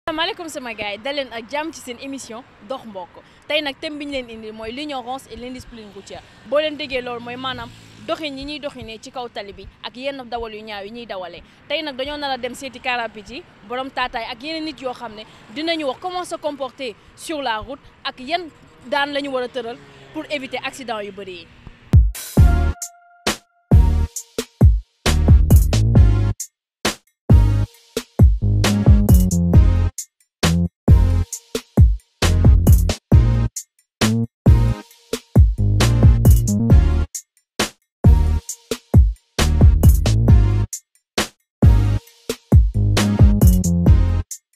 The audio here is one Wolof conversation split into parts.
asalaamaaleykum sama gars yi daleen ak jàmm ci seen émission dox mbokk tey nag thème bi ñu leen indi mooy l'ignorance et l'indiscipline routière boo leen déggee loolu mooy maanaam doxin yi ñuy doxinee ci kaw tali bi ak yenn dawal yu ñaaw yi ñuy dawalee tey nag dañoo nar a dem seeti car rapide yi borom taataay ak yeneen nit yoo xam ne dinañu wax comment se comporter sur la route ak yan daan la ñu war a tëral pour éviter accident yu bëri yi.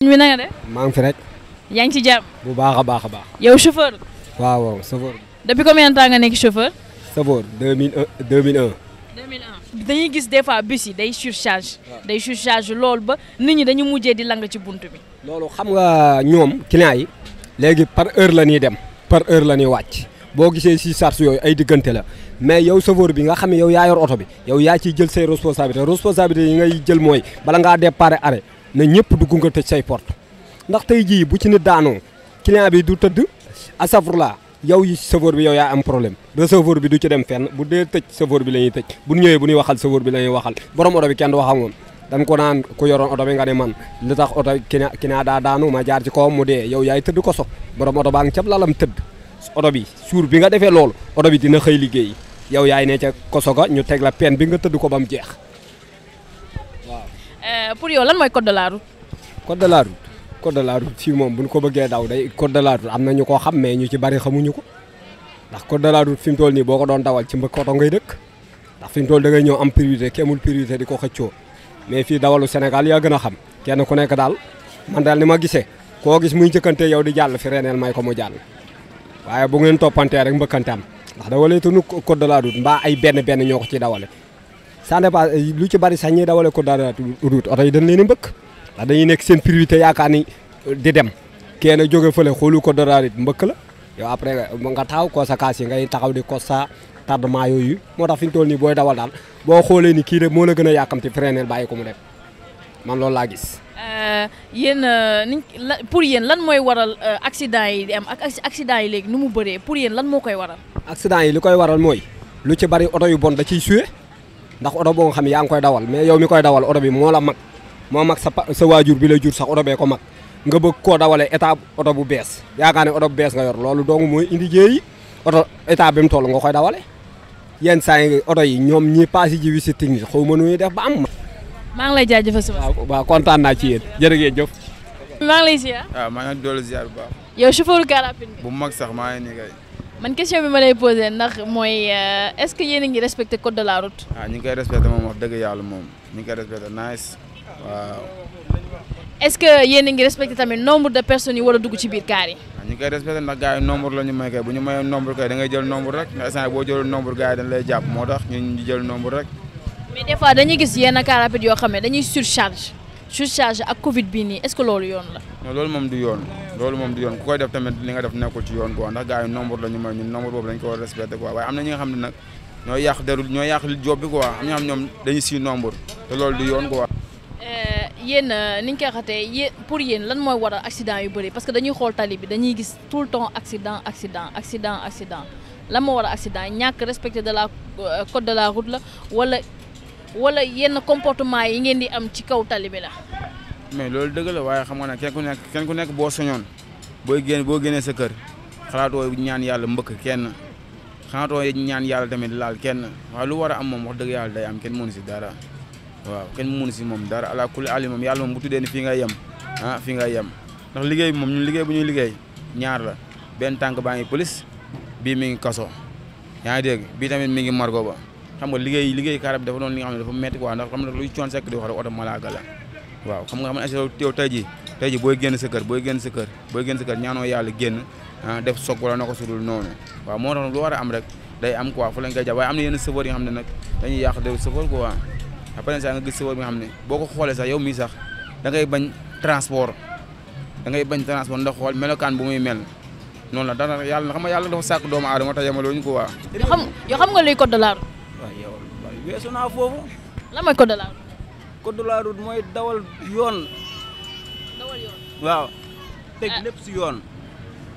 mi na nga de. maa ngi fi rek. yaa ngi ci jàmm. bu baax a baax a baax. yow chauffeur. waaw chauffeur. depuis combien de temps nga nekk chauffeur. chauffeur 2001. dañuy gis des fois bus yi day surcharge. day surcharge loolu ba nit ñi dañu mujjee di lang ci buntu bi. loolu xam nga ñoom client yi léegi par heure la ñuy dem par heure la ñuy wàcc boo gisee si charge yooyu ay diggante la mais yow chauffeur bi nga xam ne yow yaa yor oto bi yow yaa ciy jël say responsabilité yi ngay jël mooy bala ngaa départ arrêt na ñëpp dugg nga tëj say porte ndax tey jii bu ci nit daanoo client bi du tëdd asafurla yow yi chauffeur bi yow yaa am problème receveur bi du ci dem fenn bu dee tëj chauffeur bi la ñuy tëj bu ñëwee bu ñuy waxal chauffeur bi la ñuy waxal borom oto bi kenn du wax ak moom dañ ko naan ku yoroon oto bi nga ne man li tax oto client daa daanu ma jaar ci kawam mu dee yow yaay tëdd koso borom oto baa ngi cab lalam tëdd oto bi suur bi nga defee loolu oto bi dina xëy liggéey yow yaay ne ca koso ga ñu teg la peine bi nga tëdd ko ba mu jeex waaw. pour yow lan mooy code de la route. code de la route code de la route fii moom bu ñu ko bëggee daw day code de la route am na ñu ko xam mais ñu ci bari xamuñu ko ndax code de la route fi mu toll nii boo ko doon dawal ci mbëkk oto ngay dëkk ndax fi mu toll da ngay ñëw am priorité ki amul priorité di ko xëccoo mais fii dawalu Sénégal yaa gën a xam kenn ku nekk daal man daal ni ma gisee koo gis muy njëkkante yow di jàll fi reneel may ko mu jàll waaye bu ngeen toppantee rek mbëkkante am ndax dawalee tunu code de la route mbaa ay benn ñoo ko ciy dawale ça dépend lu ci bari sax ñuy dawale code de la route oto yi dañ leen a mbëkk ndax dañuy nekk seen priorité yaakaar ni di dem kenn jóge fële xoolu code de la route mbëkk la yow après nga taxaw conséquences yi ngay taxaw di constat tardement yooyu moo tax fi ñu toll nii booy dawal daal boo xoolee ni kii de moo la gën a yàkkamti freinel bàyyi ko mu dem man loolu laa gis. yéen pour yéen lan mooy waral accident yi di am ak accident yi léegi nu mu bëree pour yéen lan moo koy waral. accident yi li koy waral mooy lu ci bari oto yu bon da ciy suye ndax oto boo nga xam ne yaa ngi koy dawal mais yow mi koy dawal oto bi moo la mag moo mag sa waajur bi la jur sax oto bee ko mag nga bëgg koo dawalee état oto bu bees yaakaar ne oto bu bees nga yor loolu dong mooy indi jéeyi oto état bi mu toll nga koy dawale yenn saa yi oto yi ñoom ñi passé ji visite technique xaw ma nu ñuy def ba am. maa ngi lay jaajëfal si waaw kontaan naa ci yéen jërë ngeen jëf. maa ngi lay ziar. waaw maa ngi doolu ziar bu baax. yow chauffeur car rapide bi. bu mag sax maa ngi nii kay. man question bi ma lay posé ndax mooy est-ce que yéen a ngi respecté code de la route. ñu ngi koy respecté moom wax dëgg yàlla moom ñu ngi koy respecté nice waaw. est-ce que yéen a ngi respecté tamit nombre de personnes yi war a dugg ci biir car yi. waaw ñu ngi koy respecté ndax gars yi nombre la ñu may kay bu ñu mayee nombre kay da ngay jël nombre rek ndax instant boo jëlul nombre gars yi dañ lay jàpp moo tax ñu jël nombre rek. mais des fois dañuy gis yenn car rapide yoo xam ne dañuy surcharge ak Covid bii nii est-ce que loolu yoon la. non loolu moom du yoon ku koy def tamit li nga def nekkul ci yoon quoi ndax gars yi nombre la ñu may ñun nombre boobu dañ ko war a respecté quoi waaye am na ñi nga xam ne nag ñoo yàq derul ñoo yàq job bi quoi am na ñoo xam ñoom dañuy si nombre te loolu du yoon quoi. yéen ni ñu koy xatee yéen pour yéen lan mooy waral accident yu bëri parce que dañuy xool tali bi dañuy gis tout le temps accident lan moo waral accident ñàkk respecté de la code de la route la wala yenn comportement yi ngeen di am ci kaw tali bi la. mais loolu dëgg la waaye xam nga ne kenn ku nekk boo soñoon boo génnee sa kër xalaatoo ñaan yàlla mbëkk kenn xalaatoo ñaan yàlla tamit laal kenn waaye lu war a am moom wax dëgg yàlla day am kenn mënu si dara waaw kenn mënu si moom dara ala kulli ali moom yàlla moom bu tuddee ni fii ngay yem fii ngay yem ndax liggéey bi moom ñun liggéey bu ñuy liggéey ñaar la benn tànk baa ngi police bii mi ngi kaso yaa ngi dégg bii tamit mi ngi margo ba xam nga liggéey car bi dafa doon li nga xam ne dafa métti quoi ndax xam nga luy coon sekk di wax rek oto malaaga la waaw xam nga xam ne yow tey jii booy génn sa kër ñaanoo yàlla génn def soog wala na ko sudul noonu waaw moo tax lu war a am rek day am quoi fu lañ koy jàpp waaye am na yenn chauffeur yi nga xam ne nag dañuy yàq de chauffeur quoi après ça nga gis chauffeur bi nga xam ne boo ko xoolee sax yow mii sax da ngay bañ transport ndax xool melokaan bu muy mel noonu la dara yàlla xam nga yàlla dafa sàkk doomu aadama tax yemaloo ñu ko waa. yoo xam nga luy code de la route. waaw yow weesu naa foofu. lan mooy code de la route. code de la route mooy dawal yoon. waaw teg lépp si yoon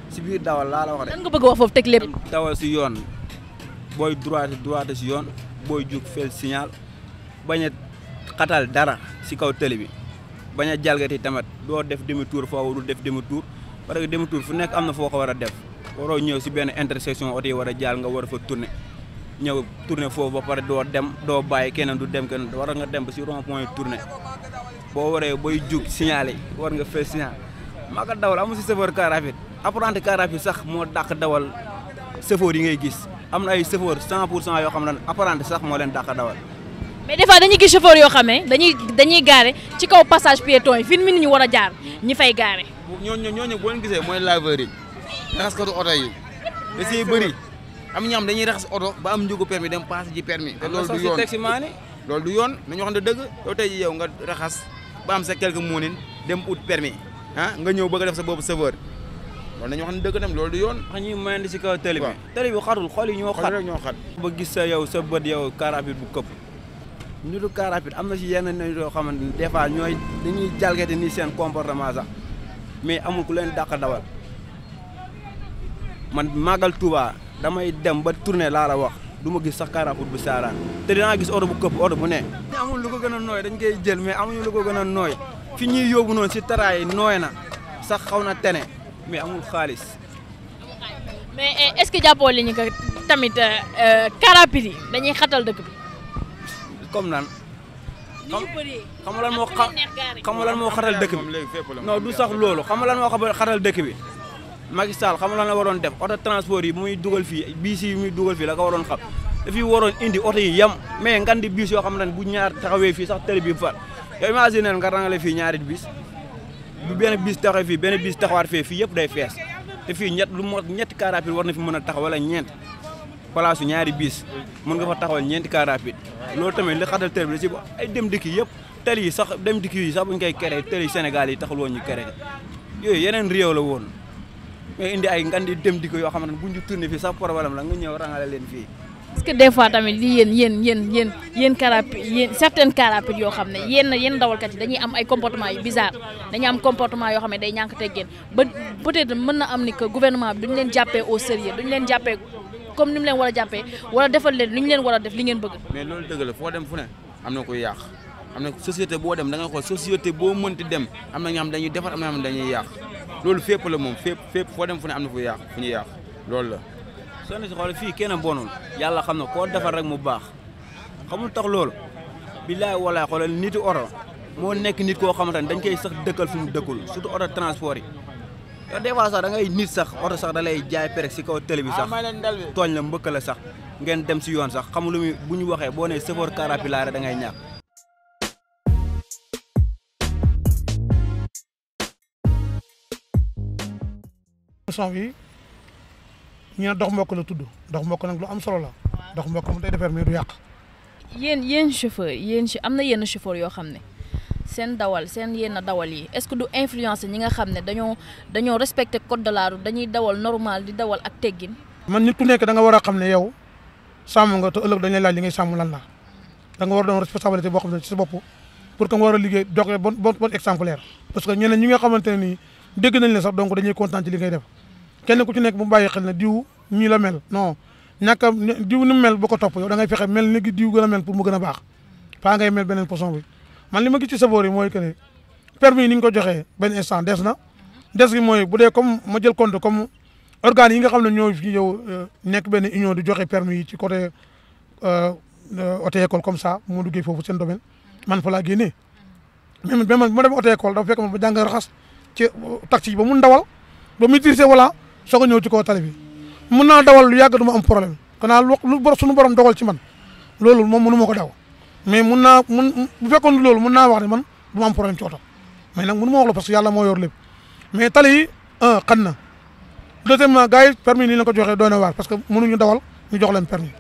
si biir dawal laa la wax lan nga bëgg wax foofu teg lépp. dawal si yoon booy droite si yoon booy jug fel signal bañ a xatal dara si kaw tëli bi bañ a jalgati tamit doo def demi tour foo warul def demi tour parce que demi tour fu nekk am na foo ko war a def waroo ñëw si benn intersection oto yi war a jàll nga war a fa tourner ñëw tourner foofu ba pare doo dem doo bàyyi keneen du dem keneen war nga dem ba si rond point tourner boo waree booy jug signalé war nga fel signal maa ko dawal amul si chauffeur car rapide apprenti car rapide sax moo dàq dawal chauffeur yi ngay gis am na ay chauffeur 100% yoo xam ne apprenti sax moo leen dàq dawal. mais des fois dañuy gis chauffeur yoo xam ne dañuy gaare ci kaw passage piéton yi fi nit ñi war a jaar ñi fay gaare. ñooñu boo leen gisee mooy laveur yi raxaskatu oto yi da siy bëri am ñoo xam dañuy raxas oto ba am njëgu permis dem passé ji permis te loolu du yoon loolu du yoon nañu wax ne dëgg yow tey ji yow nga raxas ba am sa quelques moonin dem ut permis nga ñëw bëgg a def sa boobu chauffeur loolu nañu wax ne dëgg tam loolu du yoon wax ñuy mayandi si kaw télé bi télé bi xatul xol yi ñoo xat ba gis sa yow sa bët yow car rapide bu këpp ñu du car rapide am na si yenn nit yoo xamante ni des fois ñooy dañuy jalgati ni seen comportement sax mais amul ku leen dàq dawal man màggal Touba damay dem ba tourner laa la wax du ma gis sax car rapide bu saaraan te dinaa gis oto bu këpp oto bu ne amul lu ko gën a nooy dañ koy jël mais amuñu lu ko gën a nooy fi ñuy yóbbu noonu si taraay nooy na sax xaw na tene mais amul xaalis. mais est-ce que jàppoo li ñu ko tamit car rapide yi dañuy xatal dëkk bi. comme nan xam lan moo xatal dëkk bi non du sax loolu xam lan moo xatal dëkk bi Macky Sall xam lan la waroon def auto transport yi bu muy dugal fii biis yi muy dugal fii la ko waroon xam dafiy waroon indi oto yi yem mais ngan di biis yoo xam ne bu ñaar taxawee fii sax télé bi far yow imagine nga rangale fii ñaari biis bu benn biis taxawee fii benn biis taxawaat fii yëpp day fees te fii ñetti car rapide war na fi mën a taxaw wala ñeent place su ñaari biis mën nga fa taxawal ñeenti car rapide loolu tamit li xatal télé bi la ci ay dem dikki yëpp télé yi sax dem dikki yi sax buñ koy keree télé yi Sénégal yi taxul woon ñu kere yooyu yeneen réew la woon mais indi ay ngan di dem dikki yoo xamante ne buñ ñu tourné fii sax problème la nga ñëw rangale leen fii. est-ce que des fois tamit li yéen car rapide yéen certaines car rapide yoo xam ne yéen dawalkat yi dañuy am ay comportement yu bizarre dañuy am comportement yoo xam ne day ñàkk teggeen ba peut-être mën na am ni que gouvernement bi duñu leen jàppee au sérieux duñu leen jàppee comme ni mu leen war a jàppee wala defal leen li ñu leen war a def li ngeen bëgg. mais loolu dëgg la foo dem fu ne am na koy yàq am na société boo dem da nga xool société boo mënti dem am na ñoo xam dañuy defar am na ñoo xam dañuy yàq loolu fépp la moom fépp foo dem fu ne am na fu yàq fu ñuy yàq loolu la. soo ne si xool fii kenn bonul yàlla xam na koo defar rek mu baax xamul tax loolu billaay walaay xoolal niti oto moo nekk nit koo xamante ne dañ koy sax dëkkal fu mu dëkkul surtout oto transport yi. yow des fois sax da ngay nit sax oto sax da lay jaay perek si kaw télé bi sax tooñ la mbëkk la sax ngeen dem si yoon sax xamul lu muy bu ñu waxee boo nee chauffeur car rapide laa rek da ngay ñàkk. émission bi ñu ne dox mbokk la tudd dox mbokk nag lu am solo la dox mbokk mu day defar mais du yàq. yéen chauffeur am na yenn chauffeur yoo xam ne seen dawal seen yenn dawal yi est-ce que du influencer ñi nga xam ne dañoo respecter code de la route dañuy dawal normal di dawal ak teggin. man nit ku nekk da nga war a xam ne yow sàmm nga te ëllëg dañuy laaj li ngay sàmm lan la da nga war a doon responsabilité boo xam ne ci sa bopp pour que nga war a liggéey joxe bon exemplaire. parce que ñeneen ñi nga xamante ne nii dégg nañ la sax donc dañuy kontaan ci li ngay def kenn ku ci nekk bu bàyyi xel ne diw ñii la mel non ñàkk a diw ni mu mel bu ko topp yow da ngay fexe mel ni diw gën a mel pour mu gën a baax faa ngay mel beneen façon bi. man li ma gis ci safoor yi mooy que ne permis yi ni ñu ko joxee benn instant des gi mooy bu dee comme ma jël compte comme organes yi nga xam ne ñoo fi yow nekk benn union di joxe permis yi ci côté auto école comme ça moo duggee foofu seen domaine man fa laa génnee même ba ma dem auto école dafa fekk ma ba jàng raxas ci taxi yi ba mun dawal ba maîtriser wala soog a ñëw ci kaw tali bi mun naa dawal lu yàgg du ma am problème xanaa lu suñu borom dogal ci man loolu moom mënu ma ko daw. mais bu fekkoon loolu mun naa wax ne man du ma am problème ci oto mais nag mënu ma wax la parce que yàlla moo yor lépp mais tali yi xan na deuxièmement gars yi permis ni la ko joxee doy na waar parce que mënuñu dawal ñu jox leen permis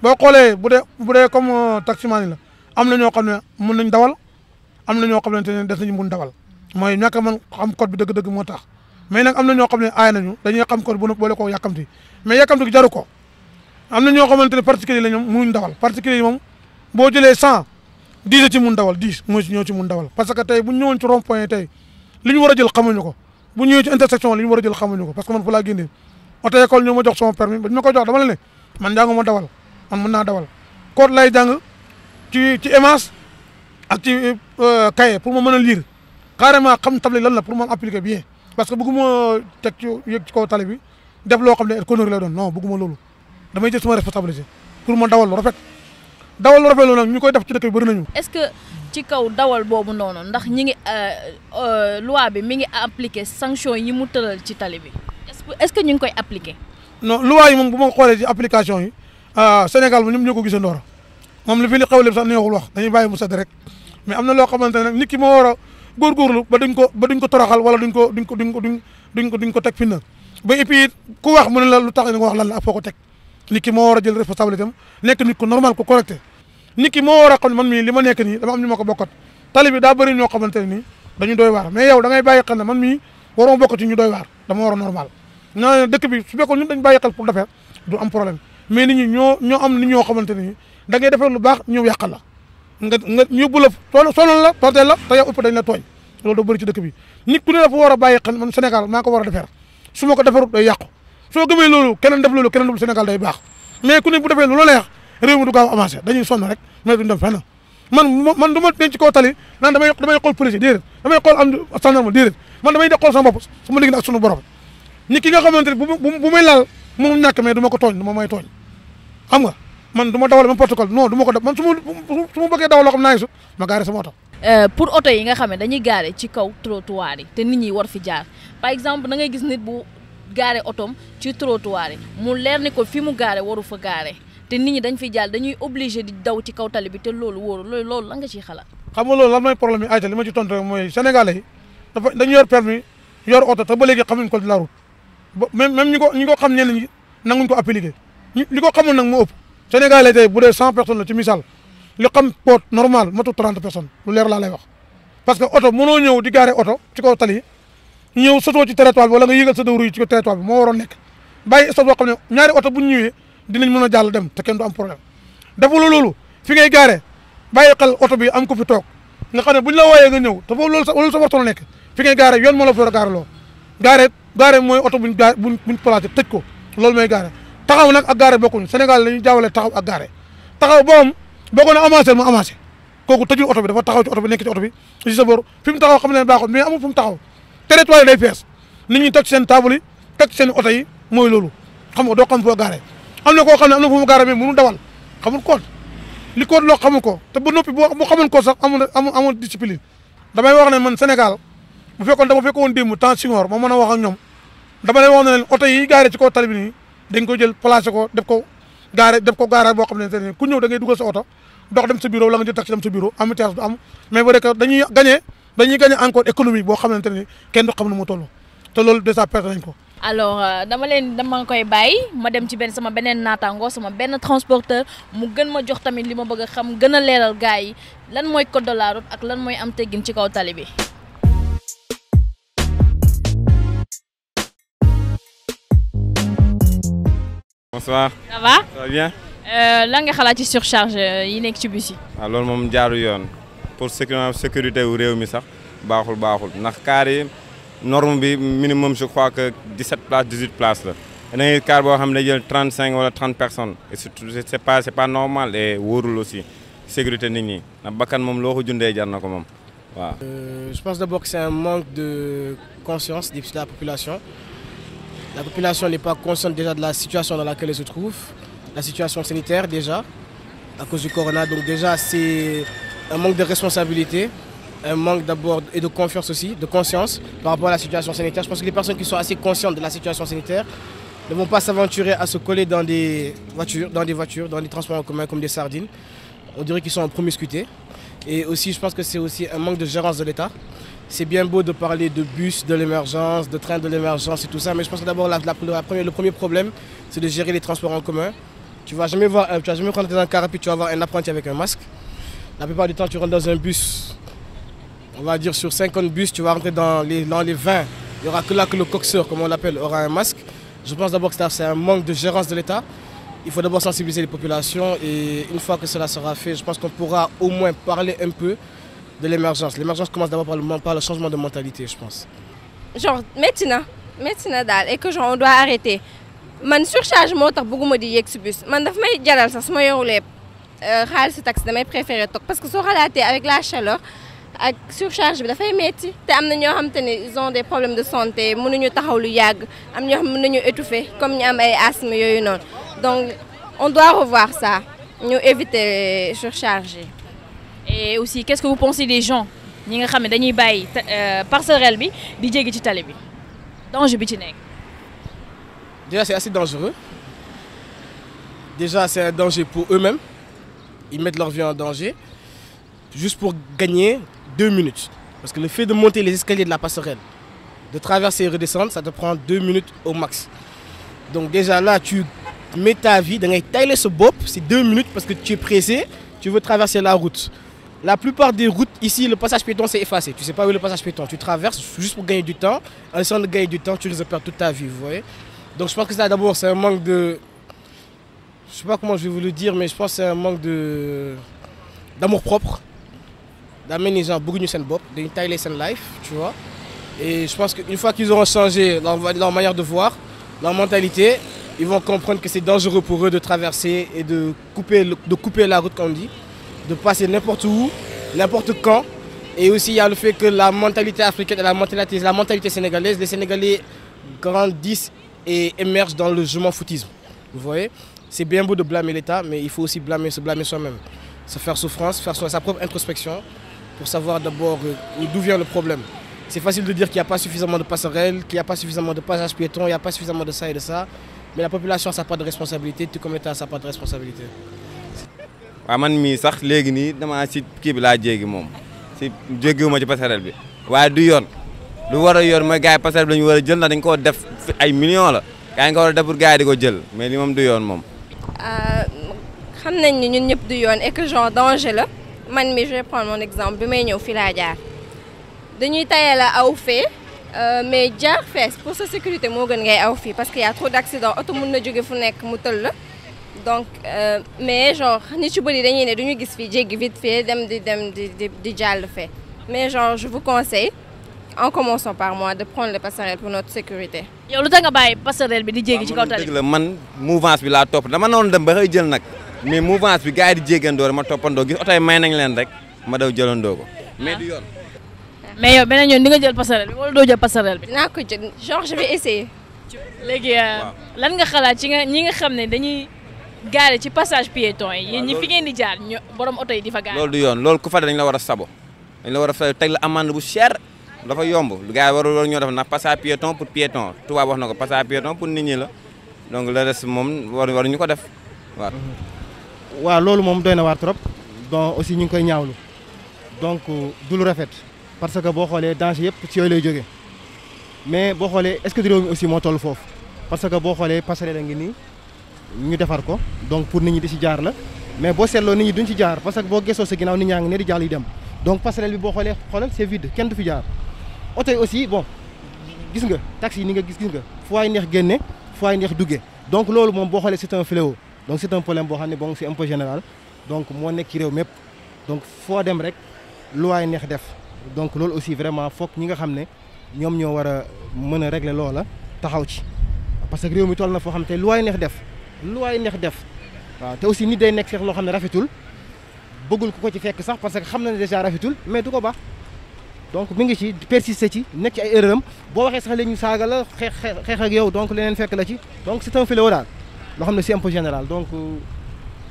boo xoolee bu dee comme taximan yi la am na ñoo xam ne mën nañ dawal am na ñoo xamante ne des nañu mun dawal mooy ñàkk a mën xam code bi dëgg-dëgg moo tax mais nag am na ñoo xam ne aay nañu dañuy xam code bu boole ko yàkkamti mais yàkkamti gi jaru ko am na ñoo xamante ne particulier la ñoom mënuñ dawal particulier yi moom boo jëlee 100 10 ci mun dawal 10 moo ci ñëw ci mun dawal parce que tey bu ñu ñëwoon ci rond point tey li ñu war a jël xamuñu ko bu ñëwee ci intersection li ñu war a jël xamuñu ko parce que man fu laa génnee auto école ñoo ma jox sama permis ba ñu ma ko jox dama la ne man jànguma dawal man mën naa dawal code lay jàng ci EMAS ak ci cahier pour ma mën a lire carrément xam table lan la pour ma appliquer bien parce que bëgguma teg ci yëg ci kaw tali bi def loo xam ne connerie lay doon non bëgguma loolu damay jël sama responsabilité pour ma dawal lu rafet loolu nag ñu koy def ci dëkk bi bëri nañu. est-ce que ci kaw dawal boobu noonu ndax ñi ngi loi bi mi ngi appliquer sanction yi mu tëral ci tali bi est-ce que ñu ngi koy appliquer. non loi yi moom bu ma xoolee ci application yi Sénégal ba ñoom ñoo ko gisandoo moom li fi li xew lépp sax neexul wax dañuy bàyyi mu sedd rek mais am na loo xamante ne nag nit ki moo war a góorgóorlu ba duñ ko toroxal wala duñ ko teg fi na ba et puis ku wax mu ne la lu tax nga wax lan la ak foo ko teg nit ki moo war a jël responsabilité am nekk nit ku normal ku correcté nit ki moo war a xam ne man mii li ma nekk nii dama am ñu ma ko bokkat tali bi daa bëri ñoo xamante ne nii dañu doy waar mais yow da ngay bàyyi xel ne man mii waroo bokk ci ñu doy waar dama war a normal naa dëkk bi su fekkoon ñun dañ bàyyi xel pour defar du am problème mais nit ñi ñoo am nit ñoo xamante ne nii da ngay defar lu baax ñëw yàqal la nga yóbbu la sonal la torteel la te yow ëpp dañ la tooñ loolu da bëri ci dëkk bi nit ku ne dafa war a bàyyi xel man Sénégal maa ko war a defar su ma ko defarut day yàqu soo gëmee loolu keneen def loolu keneen def Sénégal day baax mais ku ne bu defee lu la neex réew mi du gaaw avancé dañuy sonn rek mais duñ dem fenn man du ma denc ci kaw tali naan damay xool police déedéet damay xool am gendarme déedéet man damay xool sama bopp su ma liggéey ak sunu borom nit ki nga xamante ne bu may laal moom ñàkk mais du ma ko tooñ du ma may tooñ xam nga man du ma dawal même protocole non du ma ko def man su ma bëggee dawal loo xam naa su ma gaare sama oto. pour oto yi nga xam ne dañuy gaare ci kaw trottoir yi te nit ñi war fi jaar par exemple da ngay gis nit bu gaare otoom ci trottoir yi mu leer ni ko fi mu gaare waru fa gaare te nit ñi dañ fi jaar dañuy obligé di daw ci kaw tali bi te loolu wóoru loolu la nga ciy xalaat. xam nga loolu lan mooy problème yi ayta li ma ci tontu rek mooy sénégalais yi dañu yor permis yor oto te ba léegi xamuñ code de la route ba même ñi ko xam ñenn ñi nanguñ ko appliqué li ko xamul nag moo ëpp sénégalais tey bu dee 100 personnes la ci misaal li xam poot normal matu 30 personnes lu leer laa lay wax parce que oto mënoo ñëw di gaare oto ci kaw tali ñëw sotoo ci territoire bi wala nga yëgal sa dawru yi ci territoire bi moo waroon nekk bàyyi stop boo xam ne ñaari oto bu ñu ñëwee dinañ mën a jàll dem te kenn du am problème defuloo loolu fi ngay gaare bàyyi xel oto bi am ko fi toog nga xam ne buñ la wooyee nga ñëw te foofu loolu sa waxtoon nekk fi ngay gaare yoon moo la fa war a gaare loo gaare mooy oto buñ placé tëj ko loolu mooy gaare taxaw nag ak gaare bokkuñu Sénégal lañuy jaawale taxaw ak gaare taxaw boom boo ko ne avancé mu avancé kooku tëjul oto bi dafa taxaw ci oto bi nekk ci oto bi ci sa bor fi mu taxaw xam ne baaxul mais amul fu mu taxaw territoire yi day fees nit ñi teg ci seen table yi teg ci seen oto yi mooy loolu xam nga doo xam foo gaare am na koo xam ne am na fu mu gaare mais mënu dawal xamul code li code loo xamul ko te ba noppi bu xamul ko sax amul discipline damay wax ne man Sénégal bu fekkoon dama fekkoon démb temps Senghor ma mën a wax ak ñoom dama lay wax ne leen oto yi gaare ci kaw tali bi nii dañ ko jël placé ko def ko gaare boo xam ne ku ñëw da ngay dugal sa oto dox dem sa bureau wala nga jël taxi dem sa bureau embouteillage du am mais bu dee dañuy gagné encore économie boo xamante ne kenn du xam ne mu toll te loolu déjà perte nañ ko. alors dama koy bàyyi ma dem ci sama beneen naataango sama benn transporteur mu gën ma jox tamit li ma bëgg a xam gën a leeral gars yi lan mooy code de la route ak lan mooy am teggin ci kaw tali bi. Bonsoir. Ça va? Ça va bien. lan nga xalaat ci surcharge yi nekk ci bus yi. waaw loolu moom jaaru yoon pour sécurité wu réew mi sax baaxul ndax car yi norme bi minimum je crois que 17 places 18 places la. da ngay car boo xam ne day jël 35 wala 30 personnes et surtout c'est pas normal et wóorul aussi sécurité nit ñi ndax bakkan moom loo ko jundee jar na ko moom waaw. Je pense d'abord que c'est un manque de conscience de la population. La population n'est pas consciente déjà de la situation dans laquelle elle se trouve, la situation sanitaire déjà, à cause du corona. Donc déjà, c'est un manque de responsabilité, un manque d'abord et de confiance aussi, de conscience par rapport à la situation sanitaire. Je pense que les personnes qui sont assez conscientes de la situation sanitaire ne vont pas s'aventurer à se coller dans des voitures, dans des transports en commun comme des sardines. On dirait qu'ils sont en promiscuité. Et aussi, je pense que c'est aussi un manque de gérance de l'État. C'est bien beau de parler de bus de l'émergence, de trains de l'émergence et tout ça, mais je pense que d'abord le premier problème, c'est de gérer les transports en commun. Tu vas jamais rentrer dans un car rapide, tu vas voir un apprenti avec un masque. La plupart du temps, tu rentres dans un bus, on va dire sur 50 bus, tu vas rentrer dans les 20. Il n'y aura que là que le coxeur, comme on l'appelle, aura un masque. Je pense d'abord que c'est un manque de gérance de l'État. Il faut d'abord sensibiliser les populations et une fois que cela sera fait, je pense qu'on pourra au moins parler un peu de l'émergence. L'émergence commence d'abord par le changement de mentalité, je pense. genre métti na daal et que genre on doit arrêter man surcharge moo tax bëgguma di yegg si bus man daf may jaral sax su ma yorulee xaalis taxi damay préférer toog parce que soo xalaatee avec la chaleur ak surcharge bi dafay metti te am na ñoo xam te ne ils ont des problèmes de santé mënuñu taxaw lu yàgg am ñoo xam mën nañu étouffer comme ñu am ay asthme yooyu noonu donc on doit revoir ça ñu éviter surcharge. Et aussi qu'est-ce que vous pensez des gens ñi nga xam ne dañuy bàyyi passerelle bi di jéggi ci tali bi danger bi ci nekk. Déjà c'est assez dangereux. Déjà c'est un danger pour eux-mêmes. Ils mettent leur vie en danger juste pour gagner 2 minutes. Parce que le fait de monter les escaliers de la passerelle, de traverser et redescendre, ça te prend 2 minutes au max. Donc déjà là, tu mets ta vie, tu tailles ce bop, c'est 2 minutes parce que tu es pressé, tu veux traverser la route. La plupart des routes, ici, le passage piéton c'est effacé. Tu ne sais pas où est le passage piéton. Tu traverses juste pour gagner du temps. En essayant de gagner du temps, tu risques de perdre toute ta vie, vous voyez. Donc je pense que ça d'abord, c'est un manque de... Je ne sais pas comment je vais vous le dire, mais je pense que c'est un manque d'amour propre. D'amener les gens beaucoup de bop, de tailler sen life, tu vois. Et je pense qu'une fois qu'ils auront changé leur manière de voir, leur mentalité, ils vont comprendre que c'est dangereux pour eux de traverser et de couper la route, comme on dit, de passer n'importe où, n'importe quand. Et aussi, il y a le fait que la mentalité africaine et la mentalité sénégalaise, les Sénégalais grandissent et émergent dans le je m'en foutisme. Vous voyez? C'est bien beau de blâmer l'État, mais il faut aussi se blâmer soi-même. Se faire souffrance, faire sa propre introspection pour savoir d'abord d'où vient le problème. C'est facile de dire qu'il n'y a pas suffisamment de passerelles, qu'il n'y a pas suffisamment de passages piétons, il n'y a pas suffisamment de ça et de ça. Mais la population n'a pas de responsabilité, tout comme l'État n'a pas de responsabilité. waaw man mii sax léegi nii damaa si kii bi laa jéggi moom si jéggiwuma ci passerelle bi waaye du yoon lu war a yoon mooy gars yi passerelle bi la ñu war a jël ndax dañu koo def ay millions la gars yi nga war a def pour gars yi di ko jël mais li moom du yoon moom. xam nañ ni ñun ñëpp du yoon et que genre danger la man mi je vais prendre mon exemple bi may ñëw fii laa jaar dañuy tayal a aw fee mais jaar fees pour sa sécurité moo gën ngay aw fii parce que y a trop d'accidents oto mun na jóge fu nekk mu tël la donc mais genre nit yu bëri dañuy ne duñu gis fii jéggi vite fait dem di jàll fee mais genre je vous conseille en commençant par moi de prendre les passerelles pour notre sécurité. yow lu tax nga bàyyi passerelle bi di jéggi ci kaw tali. dëgg la man mouvance bi laa topp dama noonu dem ba xëy jël nag mais mouvance bi gars yi di jéggandoo ma toppandoo gis oto yi may nañ leen rek ma daw jëlandoo ko mais du yoon. mais yow beneen yoon di nga jël passerelle bi wala doo jël passerelle bi. dinaa ko jël genre je vais essayer. léegi lan nga xalaat ci ñi nga xam ne dañuy gaare ci passage piéton yi yéen ñi fi ngeen di jaar ñu borom oto yi di fa gaare. loolu du yoon loolu ku fa dañ la war a sabo dañ la war a fay teg la amende bu cher dafa yomb lu gars yi war ñoo def ndax passage piéton pour piéton tubaab wax na ko passage piéton pour nit ñi la donc le reste moom waruñu ko def waaw. waaw loolu moom doy na waar trop donc aussi ñu ngi koy ñaawlu donc du lu rafet parce que boo xoolee danger yëpp ci yooyu lay jógee mais boo xoolee est-ce que réew mi aussi moo toll foofu parce que boo xoolee passerelle la ngi nii ñu defar ko donc pour nit ñi di ci jaar la mais boo seetloo nit ñi duñ ci jaar parce que boo gëstoo sa ginnaaw nit ñaa ngi ne di jàll yi dem donc passerelle bi boo xoolee c'est vide kenn du fi jaar oto yi aussi bon gis nga taxi yi ni nga gis nga fu waay neex génne fu waay neex duggee donc loolu moom boo xoolee c'est un fléau donc c'est un problème boo xam ne bon c'est un peu général donc moo nekk ci réew mépp donc foo dem rek lu waay neex def donc loolu aussi vraiment foog ñi nga xam ne ñoom ñoo war a mën a régler loola taxaw ci parce que réew mi toll na foo xam te lu waay neex def waaw te aussi nit day nekk feex loo xam ne rafetul bëggul ku ko ci fekk sax parce que xam na ne déjà rafetul mais du ko baax donc mi ngi ci persister ci nekk ci ay erreur am boo waxee sax léegi ñu saaga la xeex ak yow donc leneen fekk la ci donc c'est un fléau daal loo xam ne c'est un peu général donc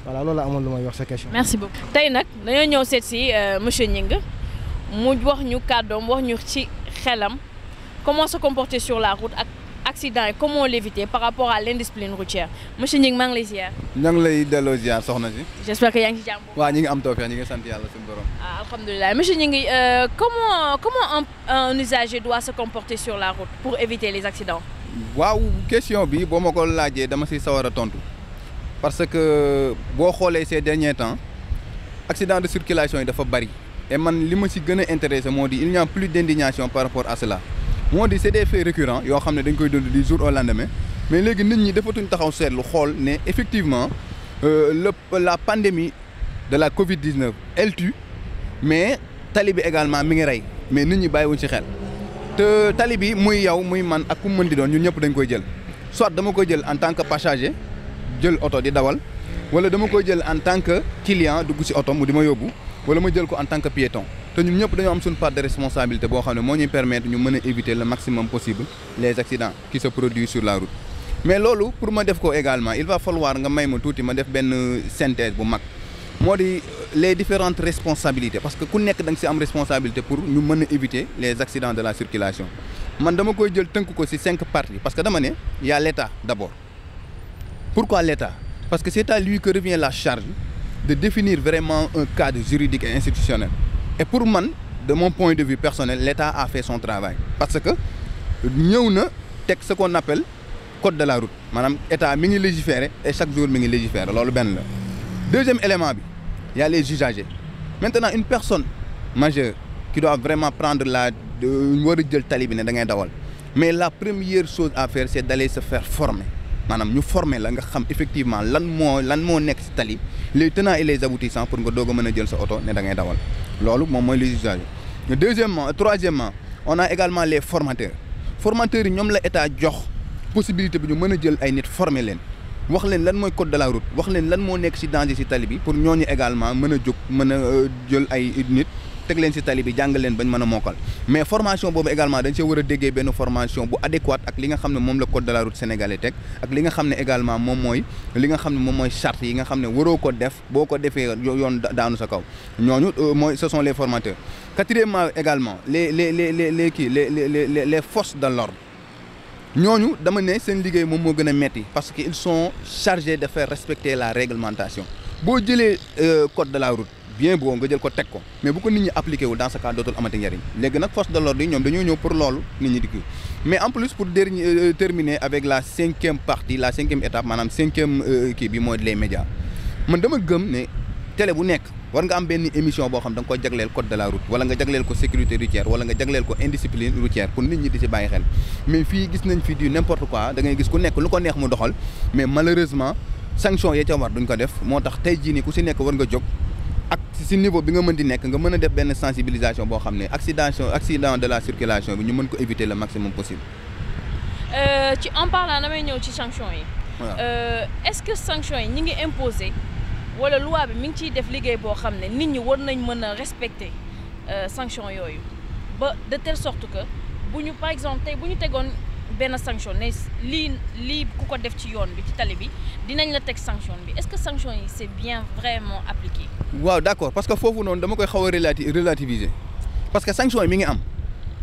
voilà loolu la amoon lu may wax sa question. merci beaucoup tey nag dañoo ñëw seet si monsieur Gningue mu wax ñu kàddoom wax ñu ci xelam comment se comporter sur la route ak accident yi comment l'éviter par rapport à l'indiscipline routière monsieur Gningue maa ngi lay ziar. ña ngi lay delloo ziar soxna si. j'espère que yaa ngi ci jàmm. waaw ñi ngi am tawfeex ñi ngi sant yàlla suñu borom. ah alhamdulilah monsieur Gningue comment un usager doit se comporter sur la route pour éviter les accidents. waaw question bi boo ma ko laajee dama si sawar a tontu parce que boo xoolee ces derniers temps accident de circulation yi dafa bari et man li ma si gën a intéressé moo di il n'y a plus d'indignation par rapport à cela moo di c'est des faits récurrents yoo xam ne dañ koy dund du jour au lendemain mais léegi nit ñi defatuñ taxaw seetlu xool ne effectivement la pandémie de la Covid-19 elle tue mais tali bi également mi ngi rey mais nit ñi bàyyiwuñ ci xel te tali bi muy yow muy man ak ku mën di doon ñun ñëpp dañ koy jël soit dama koy jël en tant que passager jël oto di dawal wala dama koy jël en tant que client dugg ci oto mu di ma yóbbu wala ma jël ko en tant que piéton te ñun ñëpp dañoo am suñu part de responsabilité boo xam ne moo ñuy permettre ñu mën a éviter le maximum possible les accidents qui se produisent sur la route. mais loolu pour ma def ko également il va falloir nga may ma tuuti ma def benn synthèse bu mag moo di les différentes responsabilités parce que ku nekk da nga ci am responsabilité pour ñu mën a éviter les accidents de la circulation man dama koy jël tënk ko ci 5 parties parce que dama ne y a l'État d'abord. Pourquoi l'État? Parce que c'est à lui que revient la charge de définir vraiment un cadre juridique et institutionnel. Et pour moi, de mon point de vue personnel, l'État a fait son travail. Parce que nous avons ce qu'on appelle code de la route. Madame, l'État mingi légiféré et chaque jour mingi légiféré. Deuxième élément, il y a les usagers. Maintenant, une personne majeure qui doit vraiment prendre la mais la première chose à faire, c'est d'aller se faire former. Manam ñu former la nga xam effectivement lan moo nekk ci tali les tenants et les aboutissants pour nga doog a mën a jël sa oto ne da ngay dawal loolu moom mooy les usagers. Troisièmement on a également les formateurs yi ñoom la état jox possibilité bi ñu mën a jël ay nit former leen wax leen lan mooy code de la route wax leen lan moo nekk ci danger ci tali bi pour ñooñu également mën a jóg mën a jël ay nit teg leen ci tali bi jàng leen bañ mën a mokkal mais formation boobu également dañ see war a déggee benn formation bu adéquate ak li nga xam ne moom la code de la route sénégalais teg ak li nga xam ne également moom mooy charte yi nga xam ne waroo ko def boo ko defee yoon daanu sa kaw ñooñu mooy ce sont les formateurs. Quatrièmement également les forces de l'ordre ñooñu dama ne seen liggéey moom moo gën a metti parce que ils sont chargés de faire respecter la réglementation boo jëlee code de la route bien beau nga jël ko teg ko mais bu ko nit ñi appliqué wu dans ce cas dootul amati njariñ léegi nag force de l'ordre yi ñoom dañoo ñëw pour loolu nit ñi di kii mais en plus pour terminer avec la 5e partie la 5e étape maanaam 5e kii bi mooy les médias man dama gëm ne télé bu nekk war nga am benn émission boo xam da nga ko jagleel code de la route wala nga jagleel ko sécurité routière wala nga jagleel ko indiscipline routière pour nit ñi di ci bàyyi xel mais fii gis nañ fi du n'importe quoi da ngay gis ku nekk lu ko neex mu doxal mais malheureusement sanction ya ca war duñ ko def moo tax tey jii nii ku ci nekk war nga jóg ak ci niveau bi nga mën di nekk nga mën a def benn sensibilisation boo xam ne accident de la circulation bi ñu mën ko éviter le maximum possible. En parlant damay ñëw ci sanction yi. Est-ce que sanction yi ñi ngi imposer wala loi bi mi ngi ciy def liggéey boo xam ne nit ñi war nañ mën a respecter sanction yooyu ba de telle sorte que bu ñu par exemple tey bu ñu tegoon benn sanction ne lii ku ko def ci yoon bi ci tali bi dinañ la teg sanction bi est-ce que sanction yi c'est bien vraiment appliqué. waaw d'accord parce que foofu noonu dama koy xaw a relativiser parce que sanction yi mi ngi am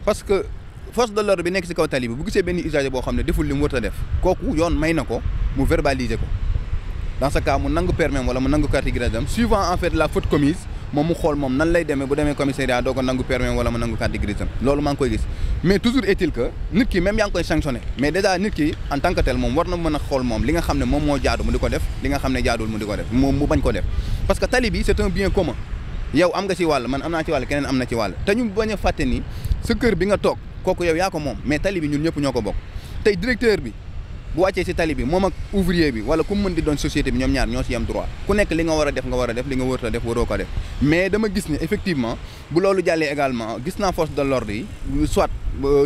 parce que force de l'ordre bi nekk ci kaw tali bi bu gisee benn usager boo xam ne deful li mu war a def kooku yoon may na ko mu verbaliser ko dans ce cas mu nangu permis wala mu nangu carte grise am suivant en fait la faute commise moom mu xool moom nan lay demee bu demee commissariat doo ko nangu permis wala mu nangu carte grise am loolu maa ngi koy gis mais toujours est-il que nit ki même yaa ngi koy sanctionné mais déjà nit ki en tant que tel moom war na mën a xool moom li nga xam ne moom moo jaadu mu di ko def li nga xam ne jaaduwul mu di ko def moom mu bañ ko def parce que tali bi c'est un bien commun yow am nga ci wàll man am naa ci wàll keneen am na ci wàll te ñu bañ a fàtte ni sa kër bi nga toog kooku yow yaa ko moom mais tali bi ñun ñëpp ñoo ko bokk tey directeur bi bu wàccee ci tali bi moom ak ouvrier bi wala ku mu mën di doon société bi ñoom ñaar ñoo ci am droit ku nekk li nga war a def nga war a def li nga warut a def waroo ko def mais dama gis ne effectivement bu loolu jàllee également gis naa force de l'ordre yi soit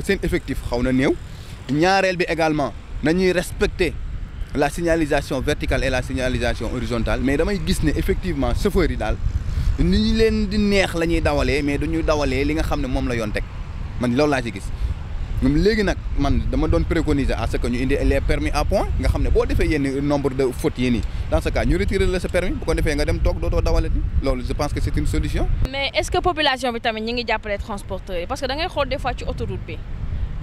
seen effectif xaw na néew ñaareel bi également nañuy respecter la signalisation verticale et la signalisation horizontale mais damay gis ne effectivement chauffeurs yi daal ni ñu leen di neex la ñuy dawalee mais duñuy dawalee li nga xam ne moom la yoon teg man loolu laa ci gis ñoom léegi nag man dama doon préconiser à ce que ñu indi les permis à point nga xam ne boo defee yenn nombre de fautes yi nii dans ce cas ñu retirer la sa permis bu ko defee nga dem toog dootoo dawalati loolu je pense que c'est une solution. mais est-ce que population bi tamit ñi ngi jàppale transporteurs yi parce que da ngay xool des fois ci autoroute bi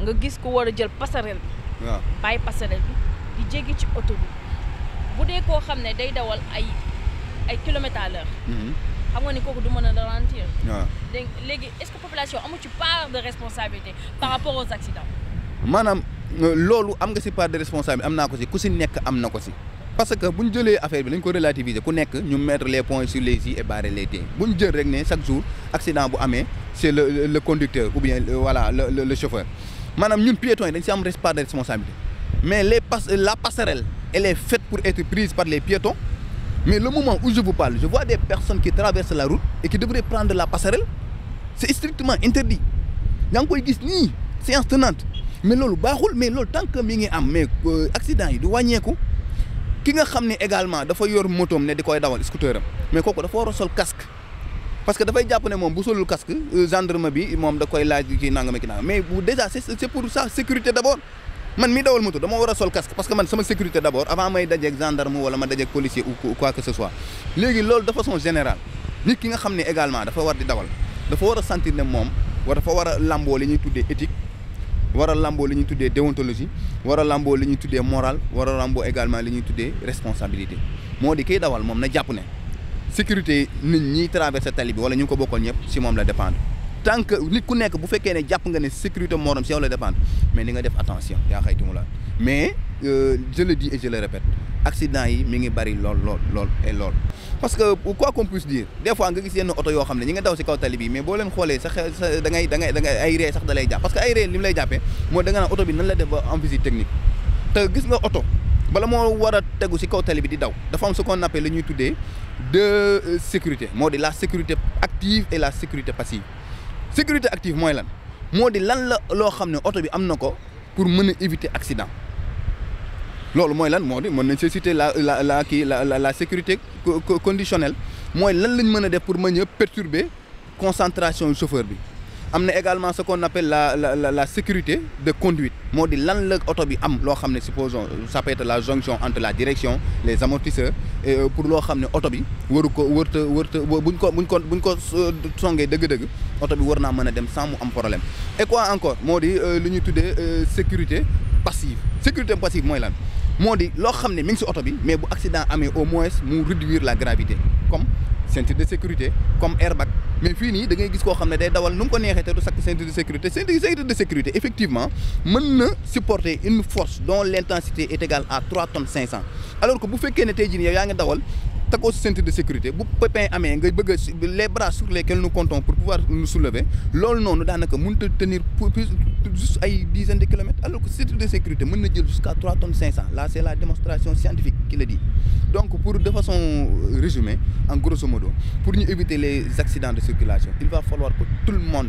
nga gis ko war a jël passerelle bi. waaw bàyyi passerelle bi di jéggi ci autoroute bu dee koo xam ne day dawal ay kilomètres à l'heure. xam nga ni kooku du mën a ralentir. waaw léegi est-ce que population amu ci part de responsabilité par rapport aux accidents. maanaam loolu am nga ci part de responsabilité am naa ko ci ku ci nekk am na ko ci. parce que bu ñu jëlee affaire bi dañ ko relativiser ku nekk ñu mettre les points sur les i et barrer les t bu ñu jël rek ne chaque jour accident bu amee c'est le conducteur ou bien voilà le chauffeur maanaam ñun piétons yi dañ ci am part de responsabilité mais la passerelle elle est faite pour être prise par les piétons. Mais le moment où je vous parle, je vois des personnes qui traversent la route et qui devraient prendre la passerelle. C'est strictement interdit. Yaa ngi koy gis nii séance tenante mais loolu baaxul mais loolu tant que mi ngi am mais accident yi du wàññeeku ki nga xam ne également dafa yor motoom ne di koy dawal scooter am mais kooku dafa war a sol casque parce que dafay jàpp ne moom bu solul casque gendarme bi moom da koy laaj kii nangam ki nangam mais bu déjà c'est pour ça sécurité d'abord man mi dawal moto dama war a sol casque parce que man sama sécurité d'abord avant may dajeeg gendarme wala ma dajeeg policier ou quoi que ce soit léegi loolu de façon générale nit ki nga xam ne également dafa war di dawal dafa war a sentir ne moom dafa war a lamboo li ñuy tuddee éthique war a lamboo li ñuy tuddee déontologie war a lamboo li ñuy tuddee morale war a lamboo également li ñuy tuddee responsabilité moo di kiy dawal moom na jàpp ne sécurité nit ñi traversé tali bi wala ñu ko bokkal ñëpp si moom la dépendre tant que nit ku nekk bu fekkee ne jàpp nga ne sécurité morom si yow la dépendre mais ni nga def attention yaa xayti mu la mais je le dis et je le répète accident yi mi ngi bari lool parce que quoi qu'on puisse dire des fois nga gis yenn oto yoo xam ne ñi nga daw si kaw tali bi mais boo leen xoolee sax da ngay ay ree sax da lay jàpp parce que ay ree li mu lay jàppee mooy da nga naan oto bi nan la def ba am visite technique te gis nga oto bala moo war a tegu si kaw tali bi di daw dafa am ce qu'on appelle li ñuy tuddee de sécurité moo di la sécurité active et la sécurité passive sécurité active mooy lan moo di lan la loo xam ne oto bi am na ko pour mën a éviter accident loolu mooy lan moo di mën nañ ci citer la sécurité conditionnelle mooy lan lañ mën a def pour mën a perturber concentration yu chauffeur bi am na également ce qu'on appelle la sécurité de conduite moo di lan la oto bi am loo xam ne supposons ça peut être la jonction entre la direction les amortisseurs et pour loo xam ne oto bi waru ko wërta buñ ko songee dëgg-dëgg oto bi war naa mën a dem sans mu am problème et quoi encore moo di lu ñuy tuddee sécurité passive mooy lan moo di loo xam ne mi ngi si oto bi mais bu accident amee au moins mu réduire la gravité comme ceinture de sécurité comme airbag mais fii nii da ngay gis koo xam ne day dawal nu mu ko neexee te du sakk ceinture de sécurité effectivement mën na supporter une force dont l'intensité est égale à 3 tonnes 500 alors que bu fekkee ne tey jii yow yaa ngi dawal takoo si ceinture de sécurité bu pépin amee nga bëgg les bras sur lesquels nous comptons pour pouvoir nous soulever loolu noonu daanaka mënut a tenir plus juste ay dizaines de kilomètres alors que ceinture de sécurité mën na jël jusqu'à 3 tonnes 500 là c'est la démonstration scientifique qui le dit donc pour de façon résumée en grosso modo pour ñu éviter les accidents de circulation il va falloir que tout le monde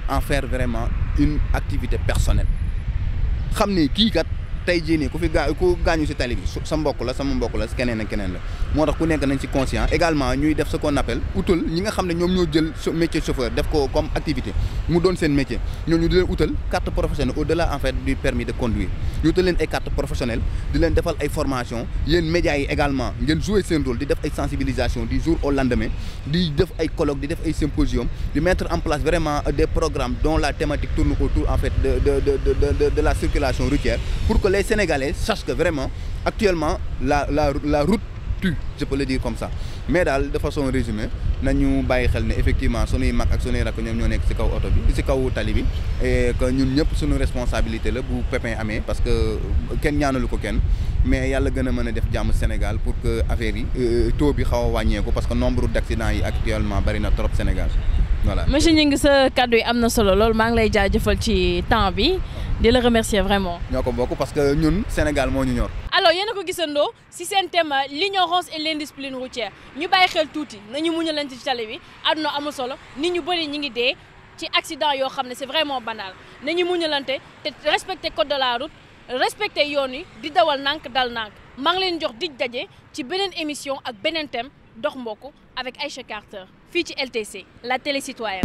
en faire vraiment une activité personnelle xam ne kii kat tey jii nii ku gaañu si tali bi sa mbokk la sama mbokk la keneen ak keneen la moo tax ku nekk nañ ci conscient également ñuy def ce qu'on appelle utal ñi nga xam ne ñoom ñoo jël métier chauffeur def ko comme activité mu doon seen métier ñooñu di leen utal carte professionnelle au-delà en fait du permis de conduire ñu utal leen ay carte professionnelle di leen defal ay formation yéen médias yi également ngeen jouer seen rôle di def ay sensibilisation du jour au lendemain di def ay colloques di def ay symposium di mettre en place vraiment des programmes dont la thématique tourne autour en fait de la circulation routière pour que les Sénégalais sachent que vraiment actuellement la route tue, je peux le dire comme ça mais daal de façon résumée nañu bàyyi xel ne effectivement sunuy mag ak sunuy rakk ñoom ñoo nekk ci kaw oto bi ci kaw tali bi et que ñun ñëpp suñu responsabilité la bu pépin amee parce que kenn ñaanalu ko kenn mais yàlla gën a mën a def jàmm Sénégal pour que affaire yi taux bi xaw a wàññeeku parce que nombre d'accidents yi actuellement bari na trop Sénégal voilà. monsieur Gningue sa kàddu yi am na solo lool maa ngi lay jaajëfal ci temps bi di la remercier vraiment. ñoo ko bokk parce que ñun Sénégal moo ñu ñor. alors yéen a ko gisandoo ci seen thème l'ignorance et l'indiscipline routière ñu bàyyi xel tuuti nañu muñalante ci tali bi àdduna amul solo nit ñu bëri ñi ngi dee ci accident yoo xam ne c'est vraiment banal nañu muñalante te respecter code de la route respecter yoon yi di dawal nànk dal nànk maa ngi leen jox dig daje ci beneen émission ak beneen thème dox mbokk avec Aïcha Carter fii ci LTC la télé citoyenne.